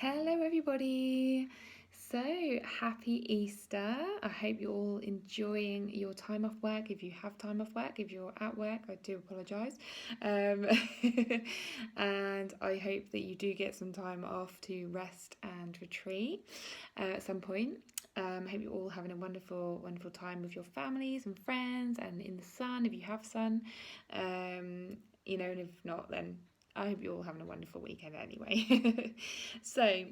Hello, everybody. So, happy Easter. I hope you're all enjoying your time off work. If you have time off work, if you're at work, I do apologise. Um, and I hope that you do get some time off to rest and retreat at some point. I hope you're all having a wonderful, wonderful time with your families and friends and in the sun if you have sun. And if not, then I hope you're all having a wonderful weekend anyway. So,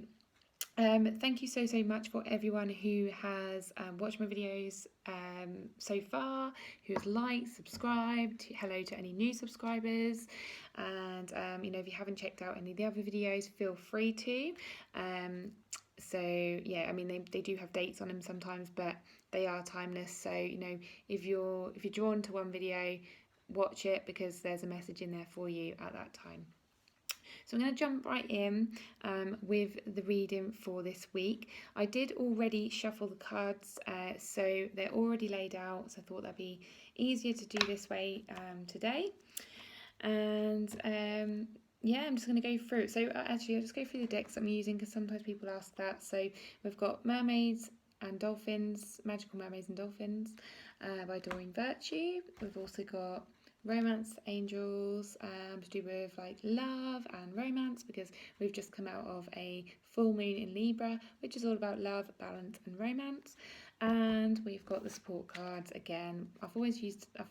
thank you so much for everyone who has watched my videos so far, who has liked, subscribed. Hello to any new subscribers, and if you haven't checked out any of the other videos, feel free to. So yeah, I mean they do have dates on them sometimes, but they are timeless. So if you're drawn to one video, watch it because there's a message in there for you at that time. So I'm going to jump right in with the reading for this week. I did already shuffle the cards, so they're already laid out, so I thought that'd be easier to do this way today. And yeah, I'm just going to go through it. So actually, I'll just go through the decks I'm using because sometimes people ask that. So we've got Mermaids and Dolphins, Magical Mermaids and Dolphins by Doreen Virtue. We've also got Romance Angels to do with like love and romance because we've just come out of a full moon in Libra, which is all about love, balance and romance. And we've got the support cards again. I've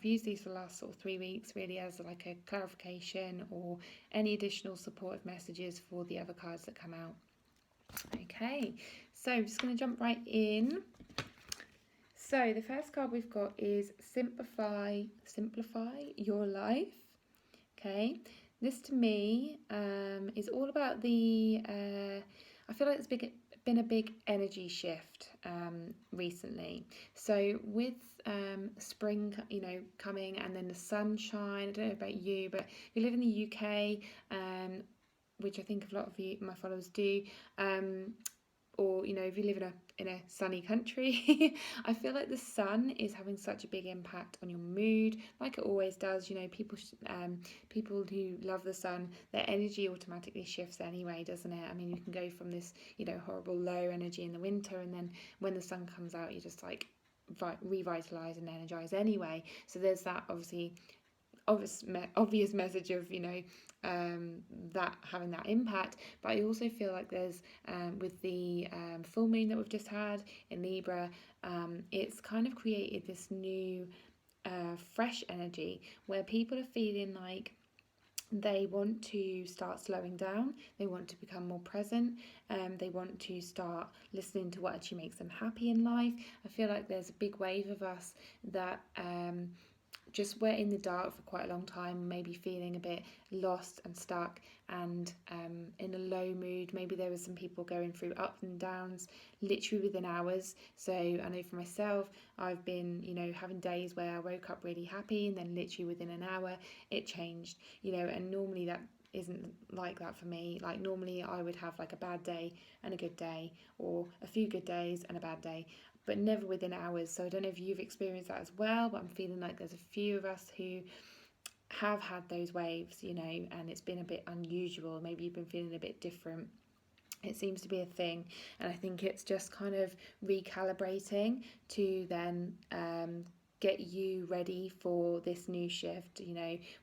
used these for the last sort of 3 weeks really as like a clarification or any additional supportive messages for the other cards that come out. Okay, so I'm just going to jump right in. So the first card we've got is Simplify Your Life. Okay, this to me is all about the. I feel like it's been a big energy shift recently. So with spring, coming and then the sunshine. I don't know about you, but if you live in the UK, which I think a lot of my followers do, or if you live in a sunny country, I feel like the sun is having such a big impact on your mood, like it always does. People who love the sun, their energy automatically shifts anyway, doesn't it? I mean, you can go from this horrible low energy in the winter, and then when the sun comes out, you're just like revitalize and energize anyway. So there's that obvious message of that having that impact. But I also feel like there's with the full moon that we've just had in Libra, it's kind of created this new fresh energy where people are feeling like they want to start slowing down, they want to become more present, they want to start listening to what actually makes them happy in life. I feel like there's a big wave of us that just were in the dark for quite a long time, maybe feeling a bit lost and stuck and in a low mood. Maybe there were some people going through ups and downs literally within hours. So I know for myself, I've been, having days where I woke up really happy and then literally within an hour it changed, and normally that isn't like that for me. Like normally I would have like a bad day and a good day, or a few good days and a bad day, but never within hours. So I don't know if you've experienced that as well, but I'm feeling like there's a few of us who have had those waves, and it's been a bit unusual. Maybe you've been feeling a bit different. It seems to be a thing, and I think it's just kind of recalibrating to then get you ready for this new shift.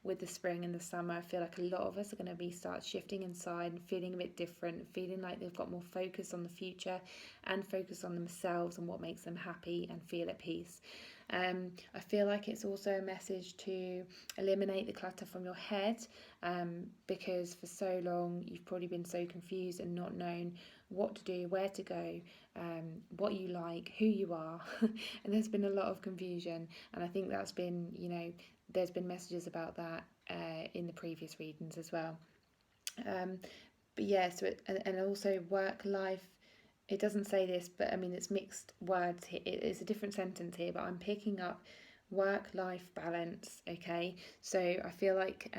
With the spring and the summer, I feel like a lot of us are going to be start shifting inside and feeling a bit different, feeling like they've got more focus on the future and focus on themselves and what makes them happy and feel at peace. I feel like it's also a message to eliminate the clutter from your head, because for so long you've probably been so confused and not known what to do, where to go, what you like, who you are, and there's been a lot of confusion. And I think that's been, there's been messages about that in the previous readings as well. But yeah, so and also work life. It doesn't say this, but I mean it's mixed words here. It's a different sentence here, but I'm picking up work-life balance. Okay, so I feel like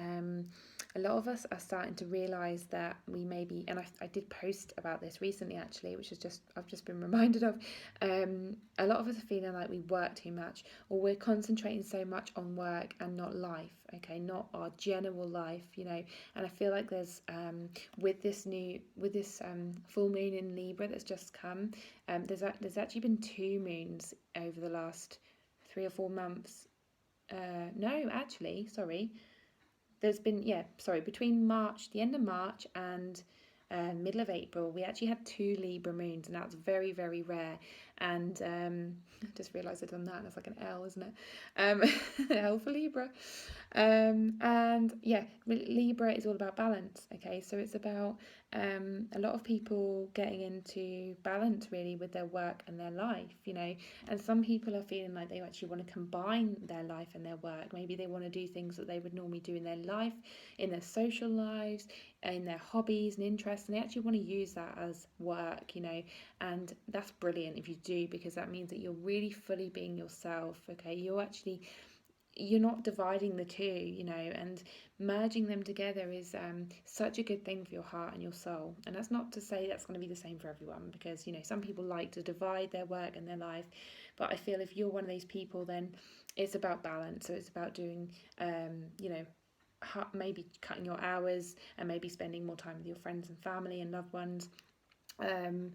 a lot of us are starting to realize that we maybe, and I did post about this recently actually, which is just I've just been reminded of. A lot of us are feeling like we work too much, or we're concentrating so much on work and not life. Okay, not our general life, you know. And I feel like there's with this full moon in Libra that's just come. There's actually been 2 moons over the last 3 or 4 months. No, actually, sorry. There's been, yeah, sorry, between March, the end of March and middle of April, we actually had 2 Libra moons, and that's very, very rare. And I just realised I'd done that, and it's like an L, isn't it? L for Libra. And yeah, Libra is all about balance. Okay, so it's about a lot of people getting into balance really with their work and their life, you know. And some people are feeling like they actually want to combine their life and their work. Maybe they want to do things that they would normally do in their life, in their social lives, in their hobbies and interests, and they actually want to use that as work, you know. And that's brilliant if you do, because that means that you're really fully being yourself. Okay, you're not dividing the two, you know, and merging them together is such a good thing for your heart and your soul. And that's not to say that's going to be the same for everyone, because, you know, some people like to divide their work and their life. But I feel if you're one of those people, then it's about balance. So it's about doing, you know, maybe cutting your hours and maybe spending more time with your friends and family and loved ones. Um,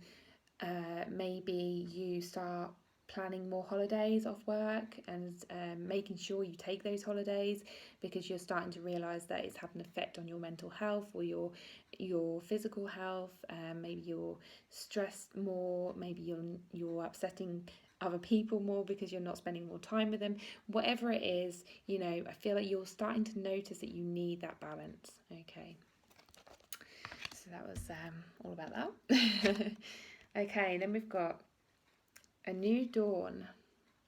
Maybe you start planning more holidays off work and making sure you take those holidays, because you're starting to realize that it's had an effect on your mental health or your physical health. Maybe you're stressed more, maybe you're upsetting other people more because you're not spending more time with them. Whatever it is, you know, I feel like you're starting to notice that you need that balance. Okay, so that was all about that. Okay, then we've got a new dawn.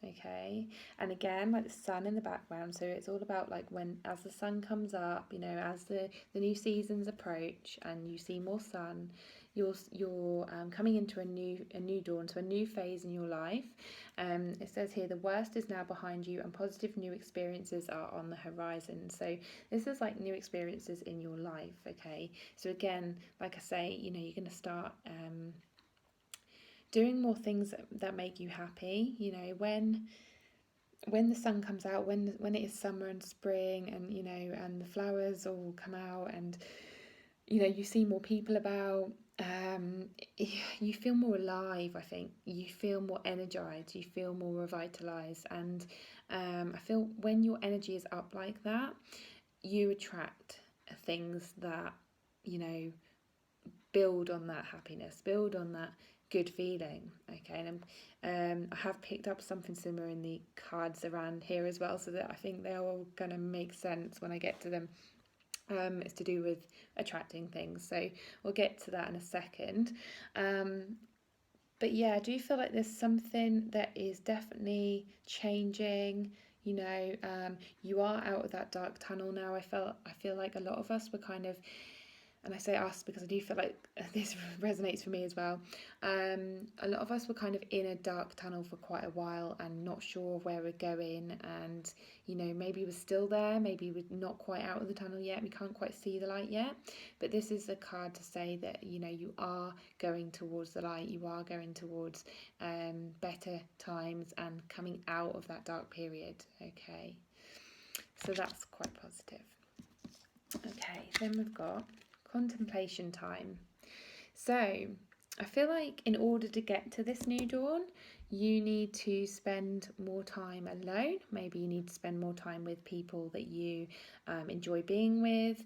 Okay, and again, like the sun in the background, so it's all about like when, as the sun comes up, you know, as the new seasons approach and you see more sun, you're coming into a new dawn, so a new phase in your life. It says here the worst is now behind you and positive new experiences are on the horizon. So this is like new experiences in your life. Okay, so again, like I say, you know, you're going to start doing more things that make you happy. You know, when the sun comes out, when it is summer and spring, and you know, and the flowers all come out, and you know, you see more people about, you feel more alive. I think you feel more energized, you feel more revitalized. And I feel when your energy is up like that, you attract things that, you know, build on that happiness, build on that good feeling. Okay, and I have picked up something similar in the cards around here as well, so that I think they're all gonna make sense when I get to them. It's to do with attracting things, so we'll get to that in a second. But yeah, I do feel like there's something that is definitely changing. You know, you are out of that dark tunnel now. I feel like a lot of us were kind of, and I say us because I do feel like this resonates for me as well. A lot of us were kind of in a dark tunnel for quite a while and not sure where we're going, and you know, maybe we're still there, maybe we're not quite out of the tunnel yet, we can't quite see the light yet. But this is a card to say that, you know, you are going towards the light, you are going towards better times and coming out of that dark period. Okay, so that's quite positive. Okay, then we've got contemplation time. So I feel like in order to get to this new dawn, you need to spend more time alone. Maybe you need to spend more time with people that you enjoy being with.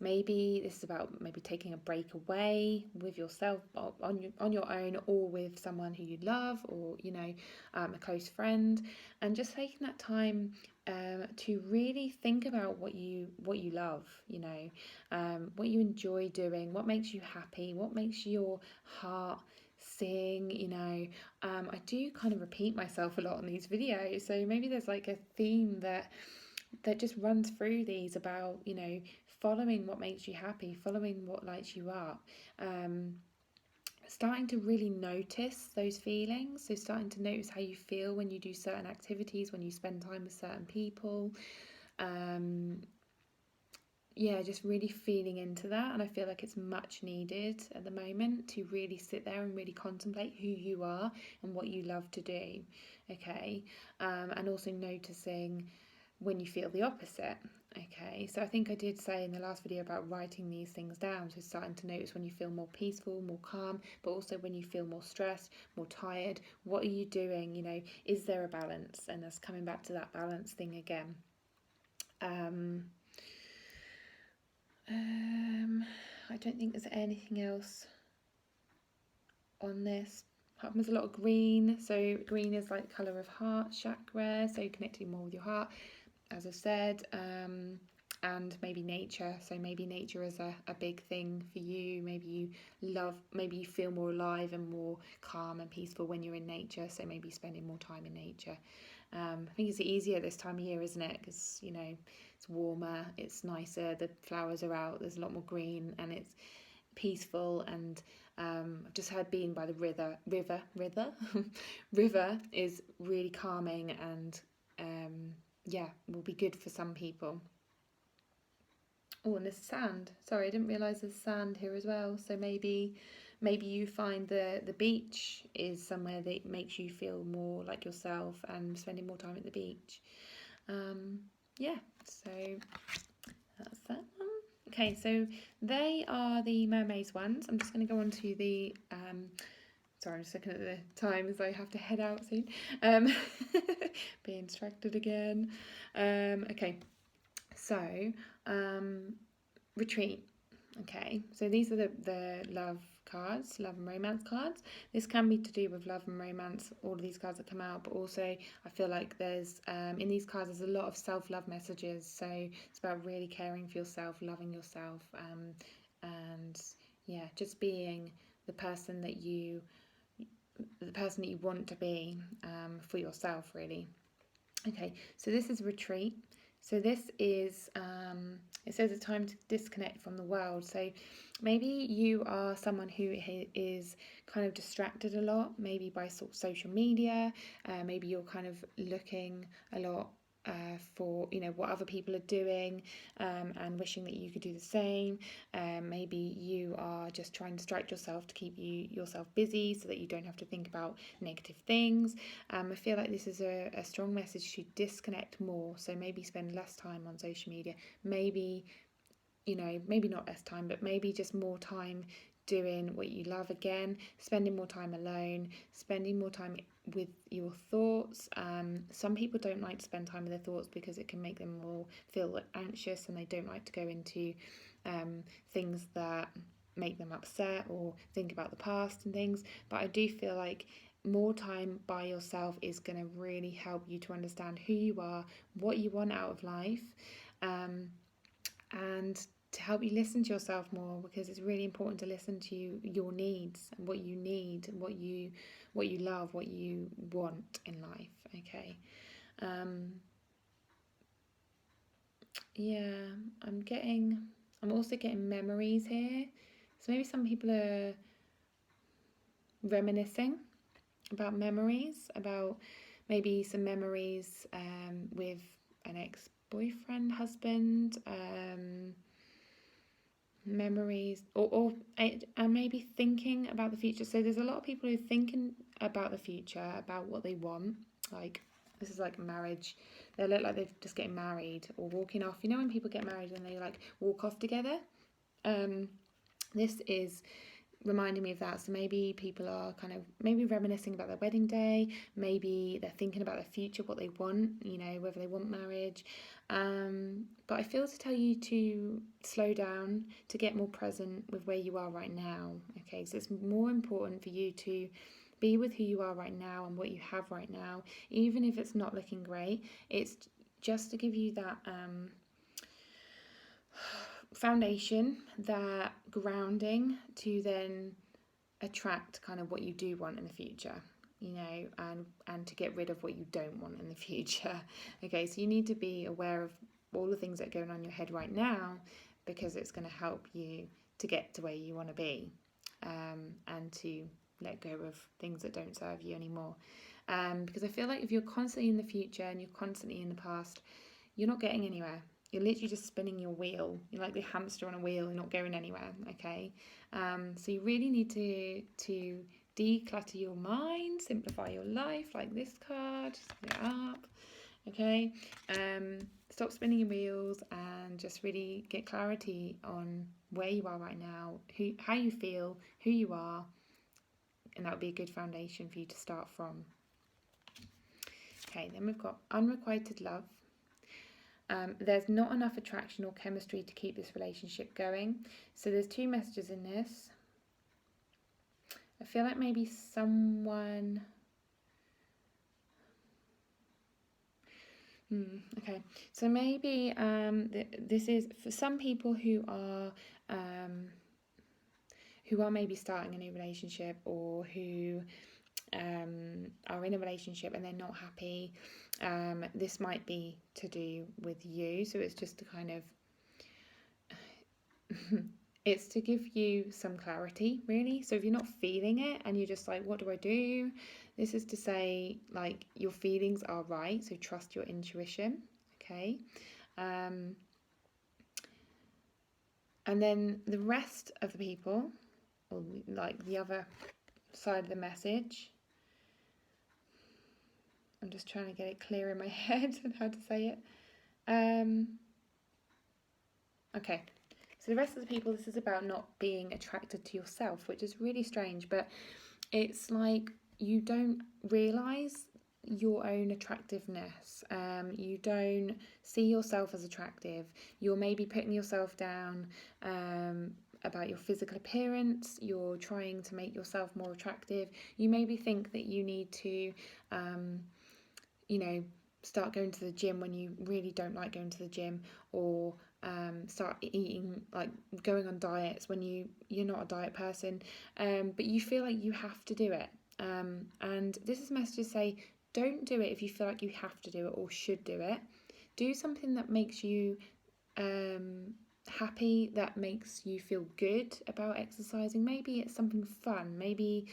Maybe this is about maybe taking a break away with yourself on your own, or with someone who you love, or you know, a close friend, and just taking that time to really think about what you love. You know, what you enjoy doing, what makes you happy, what makes your heart sing. You know, I do kind of repeat myself a lot on these videos, so maybe there's like a theme that just runs through these about, you know, following what makes you happy, following what lights you up, starting to really notice those feelings. So starting to notice how you feel when you do certain activities, when you spend time with certain people. yeah, just really feeling into that. And I feel like it's much needed at the moment to really sit there and really contemplate who you are and what you love to do. Okay. And also noticing when you feel the opposite. Okay, so I think I did say in the last video about writing these things down. So starting to notice when you feel more peaceful, more calm, but also when you feel more stressed, more tired. What are you doing? You know, is there a balance? And that's coming back to that balance thing again. I don't think there's anything else on this. There's a lot of green. So green is like the colour of heart chakra. So connecting more with your heart, as I've said. And maybe nature. So maybe nature is a big thing for you. Maybe you feel more alive and more calm and peaceful when you're in nature. So maybe spending more time in nature. I think it's easier this time of year, isn't it? Because, you know, it's warmer, it's nicer, the flowers are out, there's a lot more green, and it's peaceful. And I've just heard being by the river is really calming, and yeah, will be good for some people. Oh, and there's sand. Sorry, I didn't realise there's sand here as well. So maybe you find the beach is somewhere that makes you feel more like yourself and spending more time at the beach. Yeah, so that's that one. Okay, so they are the mermaids ones. I'm just going to go on to the sorry, I'm just looking at the time as I have to head out soon. Being distracted again. Okay, so retreat. Okay, so these are the love cards, love and romance cards. This can be to do with love and romance, all of these cards that come out, but also I feel like there's, in these cards, there's a lot of self-love messages. So it's about really caring for yourself, loving yourself, and yeah, just being the person that you want to be for yourself, really. Okay, so this is retreat. So this is, it says it's time to disconnect from the world. So maybe you are someone who is kind of distracted a lot, maybe by sort of social media. Maybe you're kind of looking a lot for, you know, what other people are doing, and wishing that you could do the same. Maybe you are just trying to distract yourself to keep yourself busy so that you don't have to think about negative things. I feel like this is a strong message to disconnect more. So maybe spend less time on social media. Maybe, you know, maybe not less time, but maybe just more time doing what you love again, spending more time alone, spending more time with your thoughts. Some people don't like to spend time with their thoughts because it can make them all feel anxious, and they don't like to go into things that make them upset or think about the past and things. But I do feel like more time by yourself is going to really help you to understand who you are, what you want out of life, and to help you listen to yourself more, because it's really important to listen to your needs and what you need, what you love, what you want in life. Okay. Yeah, I'm also getting memories here. So maybe some people are reminiscing about memories, about maybe some memories with an ex-boyfriend, husband, memories, and maybe thinking about the future. So there's a lot of people who are thinking about the future, about what they want. Like, this is like marriage. They look like they're just getting married or walking off. You know when people get married and they like walk off together? This is reminding me of that. So maybe people are kind of maybe reminiscing about their wedding day. Maybe they're thinking about their future, what they want, you know, whether they want marriage. But I feel to tell you to slow down, to get more present with where you are right now. Okay, so it's more important for you to be with who you are right now and what you have right now, even if it's not looking great. It's just to give you that foundation, that grounding to then attract kind of what you do want in the future, you know, and to get rid of what you don't want in the future. Okay, so you need to be aware of all the things that are going on in your head right now, because it's going to help you to get to where you want to be, and to let go of things that don't serve you anymore. Because I feel like if you're constantly in the future and you're constantly in the past, you're not getting anywhere. you're literally just spinning your wheel. You're like the hamster on a wheel, you're not going anywhere, okay? So you really need to declutter your mind, simplify your life, like this card, split it up, okay? Stop spinning your wheels and just really get clarity on where you are right now, how you feel, who you are, and that would be a good foundation for you to start from. Okay, then we've got unrequited love. There's not enough attraction or chemistry to keep this relationship going. So there's two messages in this. I feel like maybe someone... okay, so maybe this is for some people who are maybe starting a new relationship, or who are in a relationship and they're not happy. This might be to do with you, so it's just to kind of it's to give you some clarity, really. So if you're not feeling it and you're just like, what do I do? This is to say, like, your feelings are right, so trust your intuition, okay? And then the rest of the people, or like the other side of the message, I'm just trying to get it clear in my head on how to say it. Okay, so the rest of the people, this is about not being attracted to yourself, which is really strange, but it's like you don't realise your own attractiveness. You don't see yourself as attractive. You're maybe putting yourself down about your physical appearance. You're trying to make yourself more attractive. You maybe think that you need to, start going to the gym when you really don't like going to the gym, or start eating, like going on diets when you're not a diet person, but you feel like you have to do it. And this is a message to say, don't do it if you feel like you have to do it or should do it. Do something that makes you happy, that makes you feel good about exercising. Maybe it's something fun. Maybe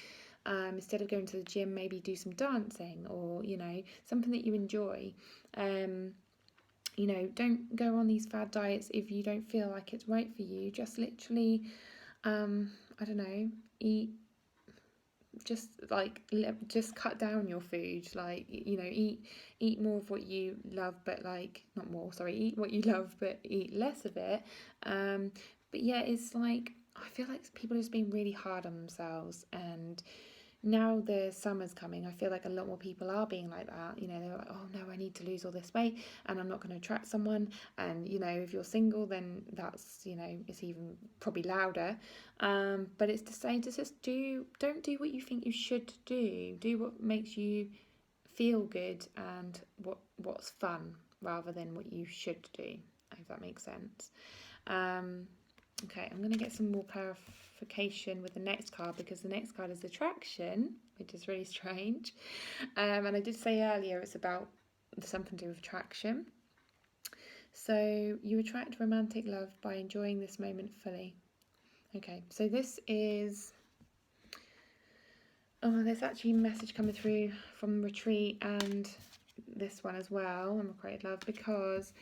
instead of going to the gym, maybe do some dancing, or something that you enjoy. Don't go on these fad diets if you don't feel like it's right for you. Just literally, I don't know, just cut down your food. Like, eat more of what you love, but like, not more, sorry, eat what you love, but eat less of it. But yeah, it's like, I feel like people are just being really hard on themselves, and now the summer's coming, I feel like a lot more people are being like that. They're like, oh no, I need to lose all this weight and I'm not going to attract someone. And if you're single, then that's, it's even probably louder. But it's to say, to just don't do what you think you should do. Do what makes you feel good and what's fun, rather than what you should do, if that makes sense. Okay, I'm going to get some more clarification with the next card, because the next card is attraction, which is really strange. And I did say earlier it's about something to do with attraction. So you attract romantic love by enjoying this moment fully. Okay, so this is... Oh, there's actually a message coming through from retreat and this one as well, unrequited love, because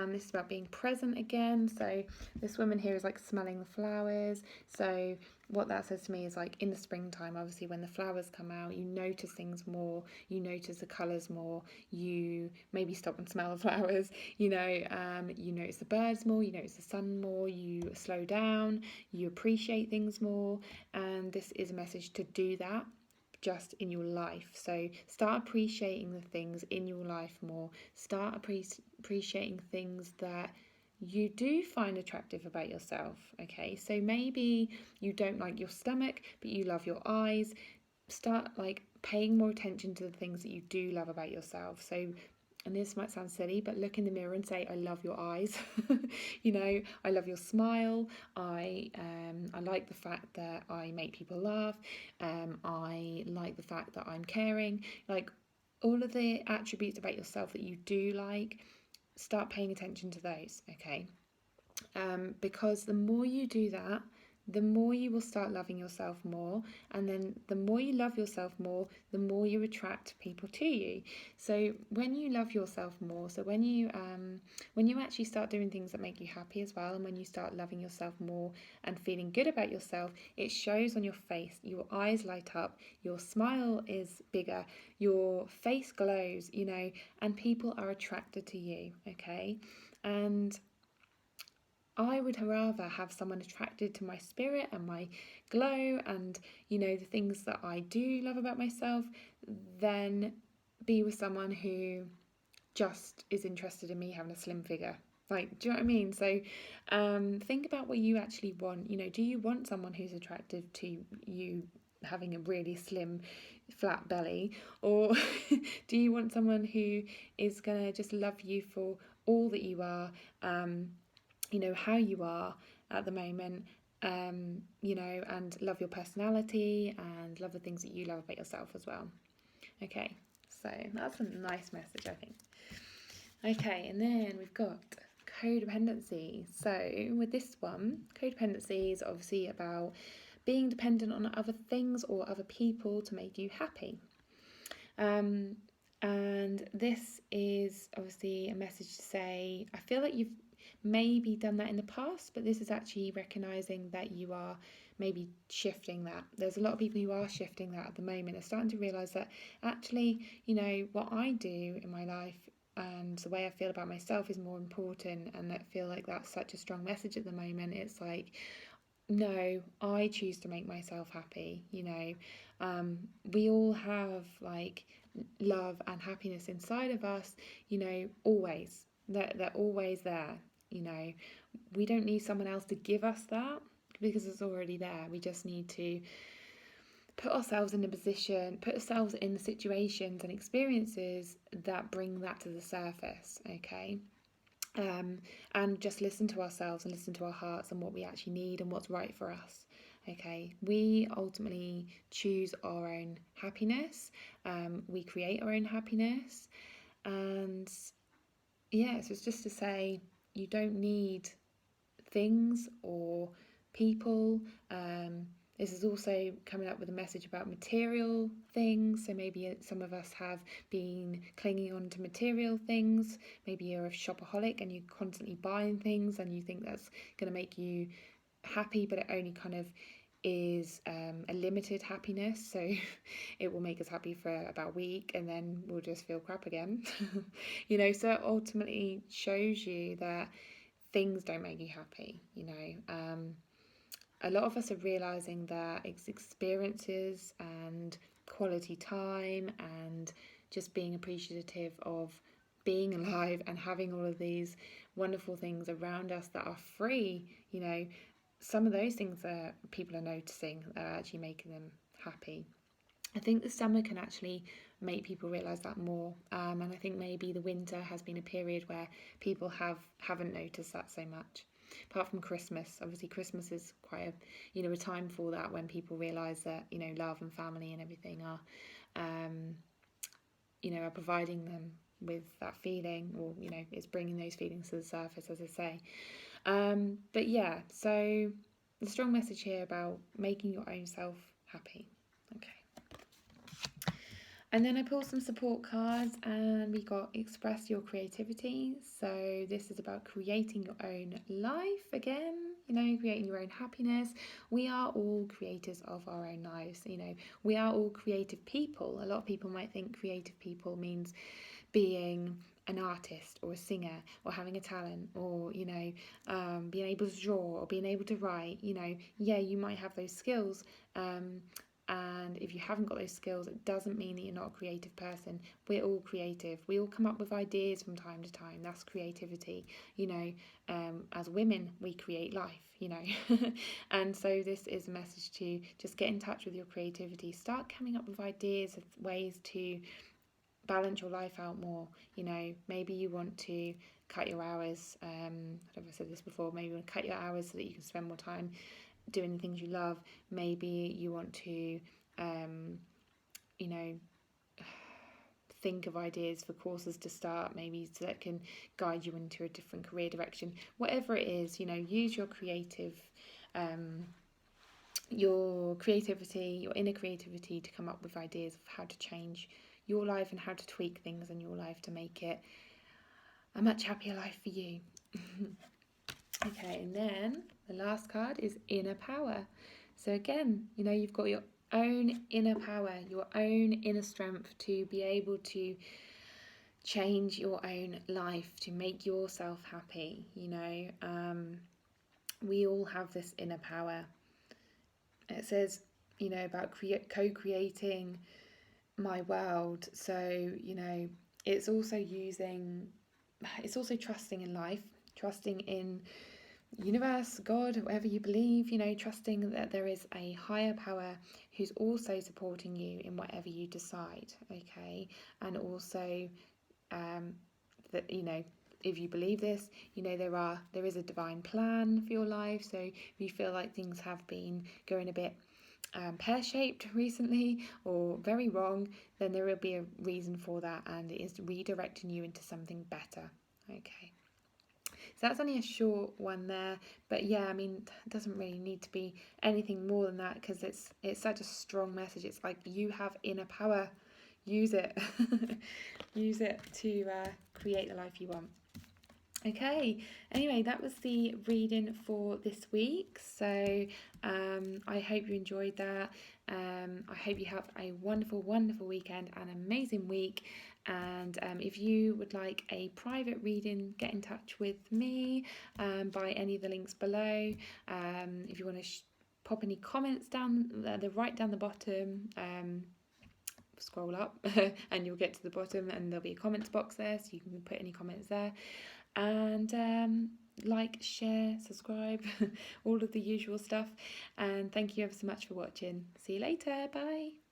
this is about being present again. So this woman here is like smelling the flowers. So what that says to me is, like, in the springtime, obviously when the flowers come out, you notice things more, you notice the colours more, you maybe stop and smell the flowers, you notice the birds more, you notice the sun more, you slow down, you appreciate things more. And this is a message to do that just in your life. So start appreciating the things in your life more. Start appreciating things that you do find attractive about yourself. Okay, so maybe you don't like your stomach, but you love your eyes. Start like paying more attention to the things that you do love about yourself. So, and this might sound silly, but look in the mirror and say, I love your eyes. I love your smile. I like the fact that I make people laugh. I like the fact that I'm caring. Like, all of the attributes about yourself that you do like, start paying attention to those, okay? Because the more you do that, the more you will start loving yourself more. And then the more you love yourself more, the more you attract people to you. So when you love yourself more, so when you actually start doing things that make you happy as well, and when you start loving yourself more and feeling good about yourself, it shows on your face. Your eyes light up, your smile is bigger, your face glows, and people are attracted to you, okay? And I would rather have someone attracted to my spirit and my glow and, the things that I do love about myself than be with someone who just is interested in me having a slim figure. Like, do you know what I mean? So think about what you actually want. Do you want someone who's attractive to you having a really slim, flat belly? Or do you want someone who is going to just love you for all that you are? How you are at the moment, and love your personality and love the things that you love about yourself as well. Okay, so that's a nice message, I think. Okay, and then we've got codependency. So with this one, codependency is obviously about being dependent on other things or other people to make you happy. And this is obviously a message to say, I feel like you've maybe done that in the past, but this is actually recognizing that you are maybe shifting that. There's a lot of people who are shifting that at the moment. They're starting to realize that actually, what I do in my life and the way I feel about myself is more important, and I feel like that's such a strong message at the moment. It's like, no, I choose to make myself happy. We all have like love and happiness inside of us, always. They're always there. We don't need someone else to give us that because it's already there. We just need to put ourselves in a position, put ourselves in the situations and experiences that bring that to the surface, okay? And just listen to ourselves and listen to our hearts and what we actually need and what's right for us. Okay, we ultimately choose our own happiness. We create our own happiness, and yeah, so it's just to say you don't need things or people. This is also coming up with a message about material things. So maybe some of us have been clinging on to material things. Maybe you're a shopaholic and you're constantly buying things and you think that's going to make you happy, but it only kind of is a limited happiness. So it will make us happy for about a week and then we'll just feel crap again. So it ultimately shows you that things don't make you happy. A lot of us are realizing that it's experiences and quality time and just being appreciative of being alive and having all of these wonderful things around us that are free. Some of those things that people are noticing are actually making them happy. I think the summer can actually make people realise that more, and I think maybe the winter has been a period where people haven't noticed that so much. Apart from Christmas, obviously Christmas is quite a time for that, when people realise that love and family and everything are are providing them with that feeling, or it's bringing those feelings to the surface, as I say. But yeah, so the strong message here about making your own self happy. Okay. And then I pulled some support cards and we got express your creativity. So this is about creating your own life again, creating your own happiness. We are all creators of our own lives, we are all creative people. A lot of people might think creative people means being an artist or a singer or having a talent or being able to draw or being able to write. Yeah, you might have those skills, and if you haven't got those skills, it doesn't mean that you're not a creative person. We're all creative. We all come up with ideas from time to time. That's creativity. As women, we create life, and so this is a message to just get in touch with your creativity. Start coming up with ideas of ways to balance your life out more. Maybe you want to cut your hours. I don't know if I said this before. Maybe you want to cut your hours so that you can spend more time doing the things you love. Maybe you want to think of ideas for courses to start, maybe so that can guide you into a different career direction. Whatever it is, use your creative your creativity, your inner creativity, to come up with ideas of how to change your life and how to tweak things in your life to make it a much happier life for you. Okay, and then the last card is inner power. So again, you've got your own inner power, your own inner strength to be able to change your own life, to make yourself happy. We all have this inner power. It says, about co-creating my world. So, it's also it's also trusting in life, trusting in universe, God, whatever you believe, trusting that there is a higher power who's also supporting you in whatever you decide, okay? And also that, if you believe this, there is a divine plan for your life. So if you feel like things have been going a bit pear-shaped recently or very wrong, then there will be a reason for that, and it is redirecting you into something better, okay? So that's only a short one there, but yeah, I mean, it doesn't really need to be anything more than that, because it's such a strong message. It's like you have inner power, use it. Use it to create the life you want. Okay, anyway, that was the reading for this week. So I hope you enjoyed that. I hope you have a wonderful, wonderful weekend, an amazing week. And if you would like a private reading, get in touch with me by any of the links below. If you want to pop any comments down right down the bottom, scroll up and you'll get to the bottom, and there'll be a comments box there, so you can put any comments there. And like, share, subscribe, all of the usual stuff. And thank you ever so much for watching. See you later. Bye.